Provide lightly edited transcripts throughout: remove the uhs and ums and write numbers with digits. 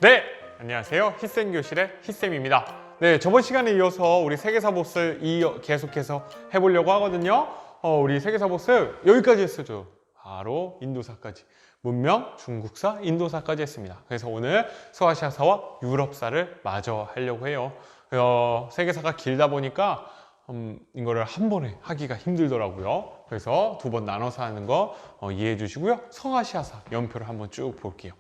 네, 안녕하세요. 히쌤교실의 히쌤입니다. 네, 저번 시간에 이어서 우리 세계사 보스 계속해서 해보려고 하거든요. 우리 세계사 보스 여기까지 했어요. 바로 인도사까지. 문명, 중국사, 인도사까지 했습니다. 그래서 오늘 서아시아사와 유럽사를 마저 하려고 해요. 세계사가 길다 보니까 이거를 한 번에 하기가 힘들더라고요. 그래서 두 번 나눠서 하는 거 이해해 주시고요. 서아시아사 연표를 한번 쭉 볼게요.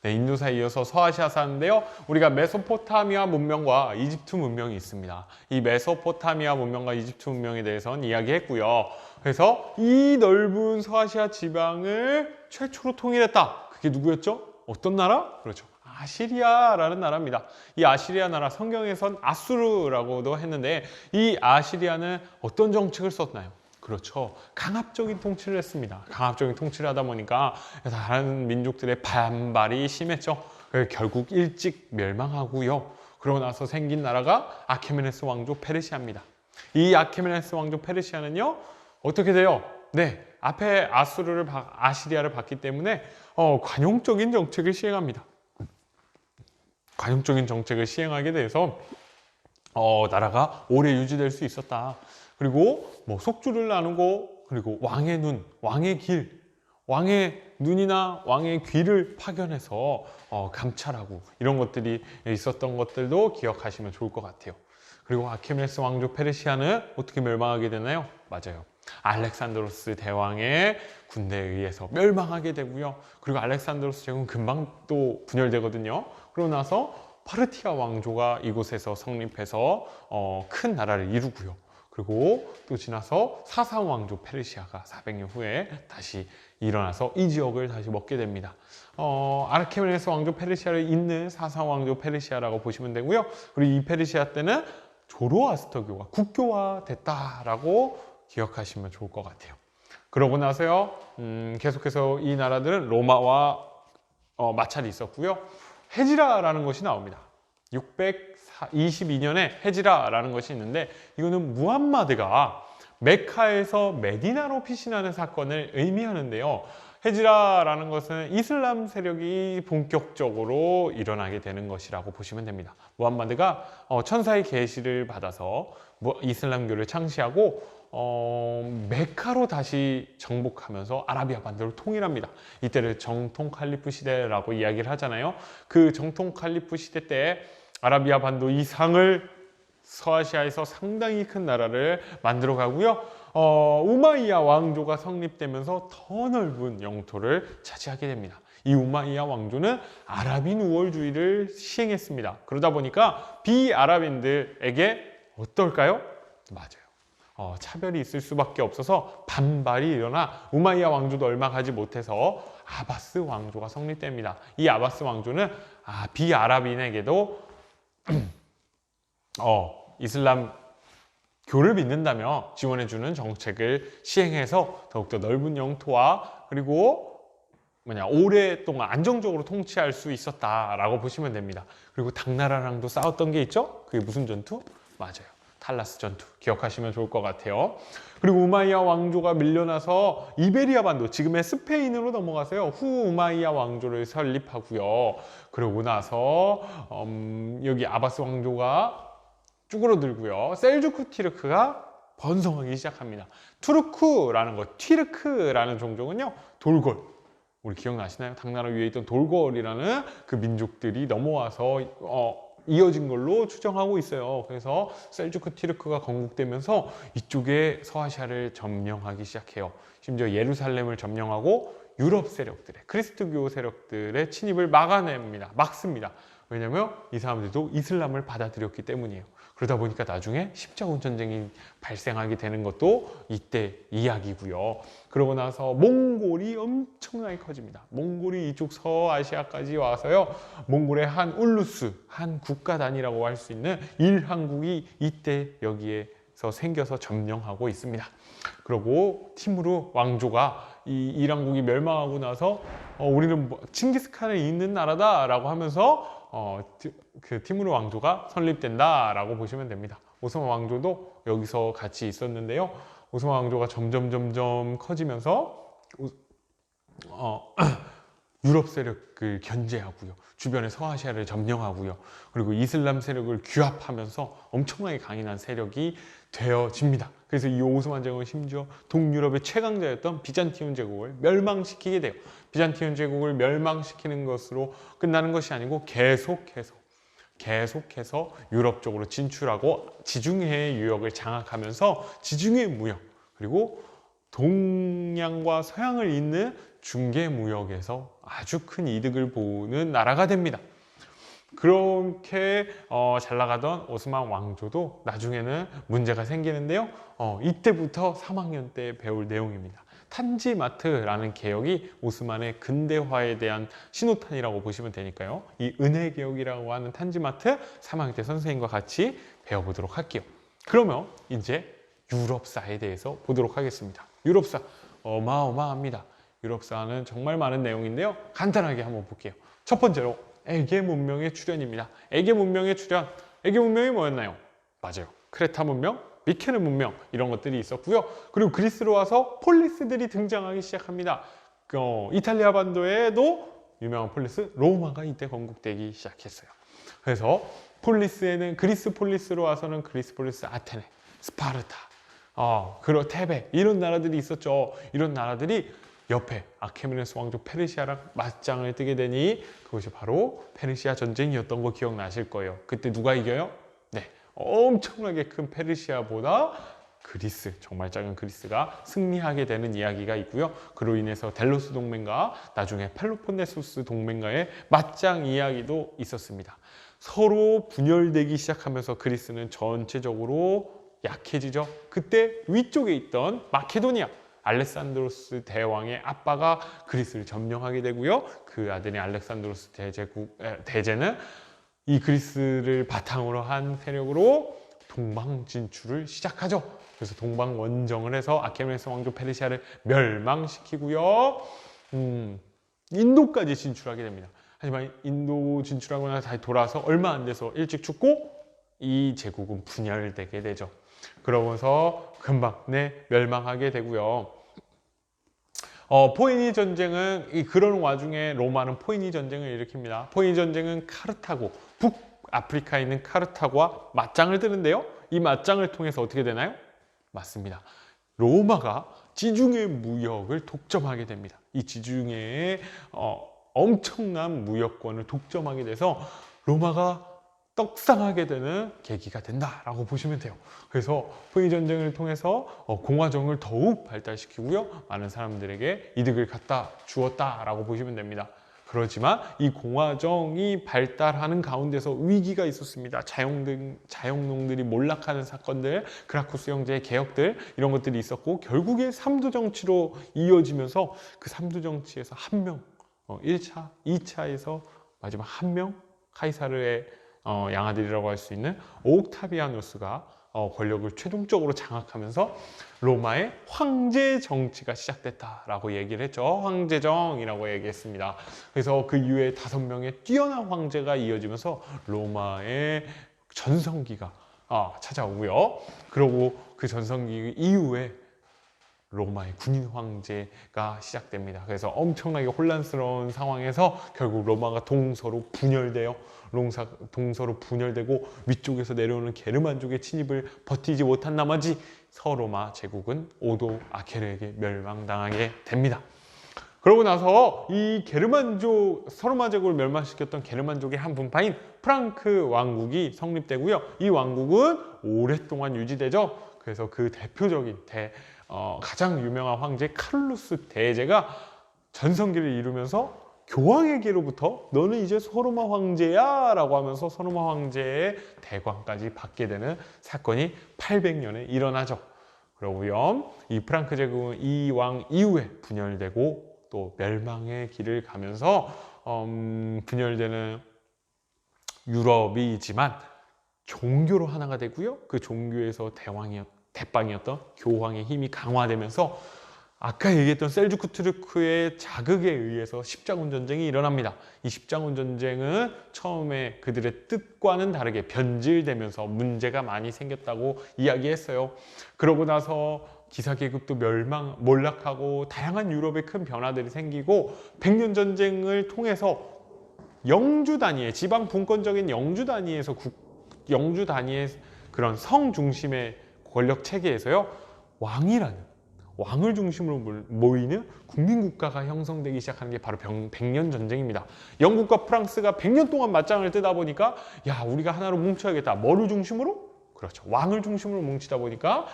네, 인도사에 이어서 서아시아사인데요. 우리가 메소포타미아 문명과 이집트 문명이 있습니다. 이 메소포타미아 문명과 이집트 문명에 대해서는 이야기했고요. 그래서 이 넓은 서아시아 지방을 최초로 통일했다. 그게 누구였죠? 어떤 나라? 그렇죠. 아시리아라는 나라입니다. 이 아시리아 나라 성경에선 아수르라고도 했는데 이 아시리아는 어떤 정책을 썼나요? 그렇죠. 강압적인 통치를 했습니다. 강압적인 통치를 하다 보니까 다른 민족들의 반발이 심했죠. 결국 일찍 멸망하고요. 그러고 나서 생긴 나라가 아케메네스 왕조 페르시아입니다. 이 아케메네스 왕조 페르시아는요. 어떻게 돼요? 네, 앞에 아시리아를 봤기 때문에 관용적인 정책을 시행합니다. 관용적인 정책을 시행하게 돼서 나라가 오래 유지될 수 있었다. 그리고 뭐 속주를 나누고 그리고 왕의 눈, 왕의 길, 왕의 눈이나 왕의 귀를 파견해서 감찰하고 이런 것들이 있었던 것들도 기억하시면 좋을 것 같아요. 그리고 아케메네스 왕조 페르시아는 어떻게 멸망하게 되나요? 맞아요. 알렉산드로스 대왕의 군대에 의해서 멸망하게 되고요. 그리고 알렉산드로스 제국은 금방 또 분열되거든요. 그러고 나서 파르티아 왕조가 이곳에서 성립해서 큰 나라를 이루고요. 그리고 또 지나서 사상 왕조 페르시아가 400년 후에 다시 일어나서 이 지역을 다시 먹게 됩니다. 아르케메네스 왕조 페르시아를 잇는 사상 왕조 페르시아라고 보시면 되고요. 그리고 이 페르시아 때는 조로아스터교가 국교화됐다라고 기억하시면 좋을 것 같아요. 그러고 나서요, 계속해서 이 나라들은 로마와 마찰이 있었고요. 헤지라라는 것이 나옵니다. 622년에 헤지라라는 것이 있는데 이거는 무함마드가 메카에서 메디나로 피신하는 사건을 의미하는데요. 헤지라라는 것은 이슬람 세력이 본격적으로 일어나게 되는 것이라고 보시면 됩니다. 무함마드가 천사의 계시를 받아서 이슬람교를 창시하고 메카로 다시 정복하면서 아라비아 반도를 통일합니다. 이때를 정통 칼리프 시대라고 이야기를 하잖아요. 그 정통 칼리프 시대 때 아라비아 반도 이상을 서아시아에서 상당히 큰 나라를 만들어 가고요. 우마이야 왕조가 성립되면서 더 넓은 영토를 차지하게 됩니다. 이 우마이야 왕조는 아랍인 우월주의를 시행했습니다. 그러다 보니까 비아랍인들에게 어떨까요? 맞아요. 차별이 있을 수밖에 없어서 반발이 일어나 우마이야 왕조도 얼마 가지 못해서 아바스 왕조가 성립됩니다. 이 아바스 왕조는 비아랍인에게도 이슬람 교를 믿는다며 지원해주는 정책을 시행해서 더욱더 넓은 영토와 그리고 오랫동안 안정적으로 통치할 수 있었다라고 보시면 됩니다. 그리고 당나라랑도 싸웠던 게 있죠? 그게 무슨 전투? 맞아요. 탈라스 전투 기억하시면 좋을 것 같아요. 그리고 우마이야 왕조가 밀려나서 이베리아 반도, 지금의 스페인으로 넘어가서요. 후 우마이야 왕조를 설립하고요. 그러고 나서 여기 아바스 왕조가 쭈그러들고요. 셀주크 티르크가 번성하기 시작합니다. 튀르크라는 종족은요. 돌궐. 우리 기억나시나요? 당나라 위에 있던 돌궐이라는 그 민족들이 넘어와서 이어진 걸로 추정하고 있어요. 그래서 셀주크 티르크가 건국되면서 이쪽에 서아시아를 점령하기 시작해요. 심지어 예루살렘을 점령하고 유럽 세력들의, 그리스도교 세력들의 침입을 막습니다. 왜냐하면 이 사람들도 이슬람을 받아들였기 때문이에요. 그러다 보니까 나중에 십자군 전쟁이 발생하게 되는 것도 이때 이야기고요. 그러고 나서 몽골이 엄청나게 커집니다. 몽골이 이쪽 서아시아까지 와서요. 몽골의 한 울루스, 한 국가 단위라고 할 수 있는 일한국이 이때 여기에서 생겨서 점령하고 있습니다. 그리고 티무르 왕조가 이 일한국이 멸망하고 나서 우리는 칭기스칸을 잇는 나라다라고 하면서 그 티무르 왕조가 설립된다라고 보시면 됩니다. 오스만 왕조도 여기서 같이 있었는데요. 오스만 왕조가 점점 커지면서 유럽 세력을 견제하고요. 주변의 서아시아를 점령하고요. 그리고 이슬람 세력을 규합하면서 엄청나게 강인한 세력이 되어집니다. 그래서 이 오스만 제국은 심지어 동유럽의 최강자였던 비잔티움 제국을 멸망시키게 돼요. 비잔티움 제국을 멸망시키는 것으로 끝나는 것이 아니고 계속해서 유럽 쪽으로 진출하고 지중해 유역을 장악하면서 지중해 무역 그리고 동양과 서양을 잇는 중개 무역에서 아주 큰 이득을 보는 나라가 됩니다. 그렇게 잘 나가던 오스만 왕조도 나중에는 문제가 생기는데요. 이때부터 3학년 때 배울 내용입니다. 탄지마트라는 개혁이 오스만의 근대화에 대한 신호탄이라고 보시면 되니까요. 이 은혜개혁이라고 하는 탄지마트 3학년 때 선생님과 같이 배워보도록 할게요. 그러면 이제 유럽사에 대해서 보도록 하겠습니다. 유럽사 어마어마합니다. 유럽사는 정말 많은 내용인데요. 간단하게 한번 볼게요. 첫 번째로 에게 문명의 출현입니다. 에게 문명의 출현. 에게 문명이 뭐였나요? 맞아요. 크레타 문명, 미케네 문명 이런 것들이 있었고요. 그리고 그리스로 와서 폴리스들이 등장하기 시작합니다. 이탈리아 반도에도 유명한 폴리스 로마가 이때 건국되기 시작했어요. 그래서 폴리스에는 그리스 폴리스로 와서는 그리스 폴리스 아테네, 스파르타, 그리고 테베 이런 나라들이 있었죠. 이런 나라들이 옆에 아케메네스 왕조 페르시아랑 맞짱을 뜨게 되니 그것이 바로 페르시아 전쟁이었던 거 기억나실 거예요. 그때 누가 이겨요? 네, 엄청나게 큰 페르시아보다 그리스, 정말 작은 그리스가 승리하게 되는 이야기가 있고요. 그로 인해서 델로스 동맹과 나중에 펠로폰네소스 동맹과의 맞짱 이야기도 있었습니다. 서로 분열되기 시작하면서 그리스는 전체적으로 약해지죠. 그때 위쪽에 있던 마케도니아, 알렉산드로스 대왕의 아빠가 그리스를 점령하게 되고요. 그 아들인 알렉산드로스 대제는 이 그리스를 바탕으로 한 세력으로 동방 진출을 시작하죠. 그래서 동방 원정을 해서 아케메네스 왕조 페르시아를 멸망시키고요. 인도까지 진출하게 됩니다. 하지만 인도 진출하고 나서 다시 돌아와서 얼마 안 돼서 일찍 죽고 이 제국은 분열되게 되죠. 그러면서 금방 멸망하게 되고요. 포에니 전쟁은 그런 와중에 로마는 포에니 전쟁을 일으킵니다. 포에니 전쟁은 카르타고, 북아프리카에 있는 카르타고와 맞짱을 뜨는데요. 이 맞짱을 통해서 어떻게 되나요? 맞습니다. 로마가 지중해 무역을 독점하게 됩니다. 이 지중해의 엄청난 무역권을 독점하게 돼서 로마가 떡상하게 되는 계기가 된다라고 보시면 돼요. 그래서 포에니 전쟁을 통해서 공화정을 더욱 발달시키고요. 많은 사람들에게 이득을 갖다 주었다라고 보시면 됩니다. 그렇지만 이 공화정이 발달하는 가운데서 위기가 있었습니다. 자영농들이 몰락하는 사건들, 그라쿠스 형제의 개혁들 이런 것들이 있었고 결국에 삼두 정치로 이어지면서 그 삼두 정치에서 한 명, 1차, 2차에서 마지막 한 명, 카이사르의 양아들이라고 할 수 있는 옥타비아누스가 권력을 최종적으로 장악하면서 로마의 황제 정치가 시작됐다라고 얘기를 했죠. 황제정이라고 얘기했습니다. 그래서 그 이후에 5명의 뛰어난 황제가 이어지면서 로마의 전성기가 찾아오고요. 그리고 그 전성기 이후에 로마의 군인 황제가 시작됩니다. 그래서 엄청나게 혼란스러운 상황에서 결국 로마가 동서로 분열되고 위쪽에서 내려오는 게르만족의 침입을 버티지 못한 나머지 서로마 제국은 오도 아케르에게 멸망당하게 됩니다. 그러고 나서 이 서로마 제국을 멸망시켰던 게르만족의 한 분파인 프랑크 왕국이 성립되고요. 이 왕국은 오랫동안 유지되죠. 그래서 그 대표적인 가장 유명한 황제 카를루스 대제가 전성기를 이루면서 교황에게로부터 너는 이제 소로마 황제야 라고 하면서 소로마 황제의 대관까지 받게 되는 사건이 800년에 일어나죠. 그러고요. 이 프랑크 제국은 이 왕 이후에 분열되고 또 멸망의 길을 가면서 분열되는 유럽이지만 종교로 하나가 되고요. 그 종교에서 대빵이었던 교황의 힘이 강화되면서 아까 얘기했던 셀주크 투르크의 자극에 의해서 십자군 전쟁이 일어납니다. 이 십자군 전쟁은 처음에 그들의 뜻과는 다르게 변질되면서 문제가 많이 생겼다고 이야기했어요. 그러고 나서 기사 계급도 몰락하고 다양한 유럽에 큰 변화들이 생기고 백년 전쟁을 통해서 영주 단위의 지방 분권적인 영주 단위에서 영주 단위의 그런 성 중심의 권력 체계에서요, 왕을 중심으로 모이는 국민국가가 형성되기 시작하는 게 바로 백년 전쟁입니다. 영국과 프랑스가 100년 동안 맞짱을 뜨다 보니까 야, 우리가 하나로 뭉쳐야겠다. 뭐를 중심으로? 그렇죠. 왕을 중심으로 뭉치다 보니까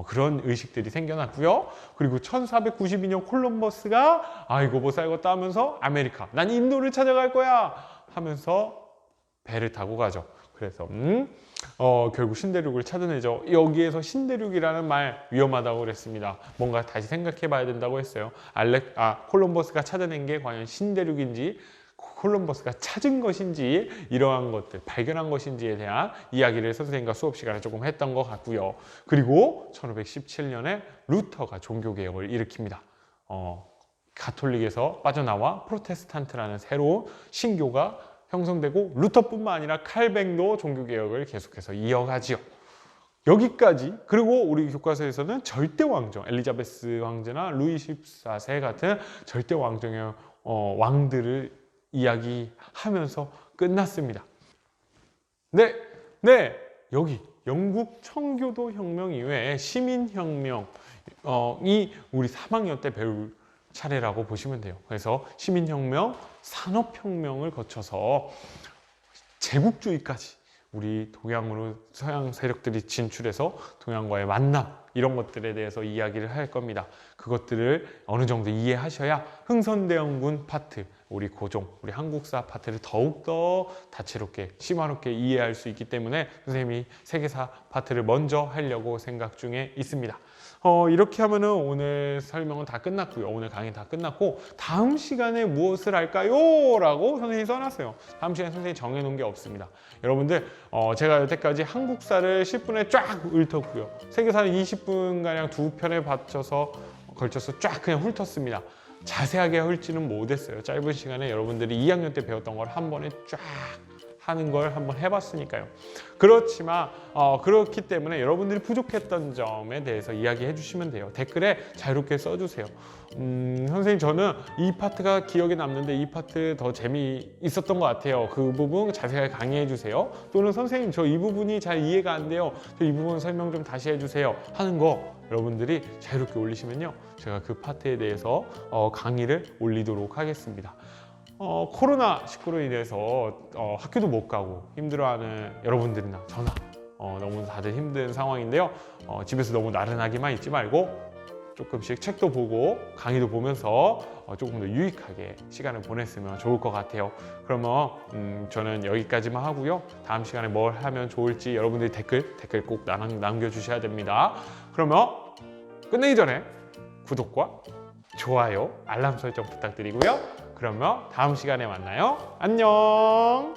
그런 의식들이 생겨났고요. 그리고 1492년 콜럼버스가 아이고 못 살겠다 하면서 아메리카, 난 인도를 찾아갈 거야 하면서 배를 타고 가죠. 그래서 결국 신대륙을 찾아내죠. 여기에서 신대륙이라는 말 위험하다고 그랬습니다. 뭔가 다시 생각해 봐야 된다고 했어요. 콜럼버스가 찾아낸 게 과연 신대륙인지 콜럼버스가 찾은 것인지 이러한 것들 발견한 것인지에 대한 이야기를 선생님과 수업 시간에 조금 했던 것 같고요. 그리고 1517년에 루터가 종교개혁을 일으킵니다. 가톨릭에서 빠져나와 프로테스탄트라는 새로운 신교가 형성되고 루터뿐만 아니라 칼뱅도 종교개혁을 계속해서 이어가지요. 여기까지. 그리고 우리 교과서에서는 절대왕정, 엘리자베스 황제나 루이 14세 같은 절대왕정의 왕들을 이야기하면서 끝났습니다. 네, 여기 영국 청교도 혁명 이외에 시민혁명이 우리 3학년 때 배울 차례라고 보시면 돼요. 그래서 시민혁명, 산업혁명을 거쳐서 제국주의까지 우리 동양으로 서양 세력들이 진출해서 동양과의 만남 이런 것들에 대해서 이야기를 할 겁니다. 그것들을 어느 정도 이해하셔야 흥선대원군 파트, 우리 고종, 우리 한국사 파트를 더욱더 다채롭게, 심화롭게 이해할 수 있기 때문에 선생님이 세계사 파트를 먼저 하려고 생각 중에 있습니다. 이렇게 하면은 오늘 설명은 다 끝났고요. 오늘 강의 다 끝났고 다음 시간에 무엇을 할까요? 라고 선생님이 써놨어요. 다음 시간에 선생님이 정해놓은 게 없습니다. 여러분들 제가 여태까지 한국사를 10분에 쫙 훑었고요. 세계사는 20분가량 두 편에 걸쳐서 쫙 그냥 훑었습니다. 자세하게 훑지는 못했어요. 짧은 시간에 여러분들이 2학년 때 배웠던 걸 한 번에 쫙 하는 걸 한번 해봤으니까요. 그렇지만 그렇기 때문에 여러분들이 부족했던 점에 대해서 이야기해 주시면 돼요. 댓글에 자유롭게 써주세요. 선생님 저는 이 파트가 기억에 남는데 이 파트 더 재미있었던 것 같아요. 그 부분 자세하게 강의해 주세요. 또는 선생님 저 이 부분이 잘 이해가 안 돼요. 저 이 부분 설명 좀 다시 해주세요. 하는 거 여러분들이 자유롭게 올리시면요. 제가 그 파트에 대해서 강의를 올리도록 하겠습니다. 코로나19로 인해서 학교도 못 가고 힘들어하는 여러분들이나 저나 너무 다들 힘든 상황인데요. 집에서 너무 나른하기만 있지 말고 조금씩 책도 보고 강의도 보면서 조금 더 유익하게 시간을 보냈으면 좋을 것 같아요. 그러면 저는 여기까지만 하고요. 다음 시간에 뭘 하면 좋을지 여러분들이 댓글 꼭 남겨주셔야 됩니다. 그러면 끝내기 전에 구독과 좋아요, 알람 설정 부탁드리고요. 그러면 다음 시간에 만나요. 안녕!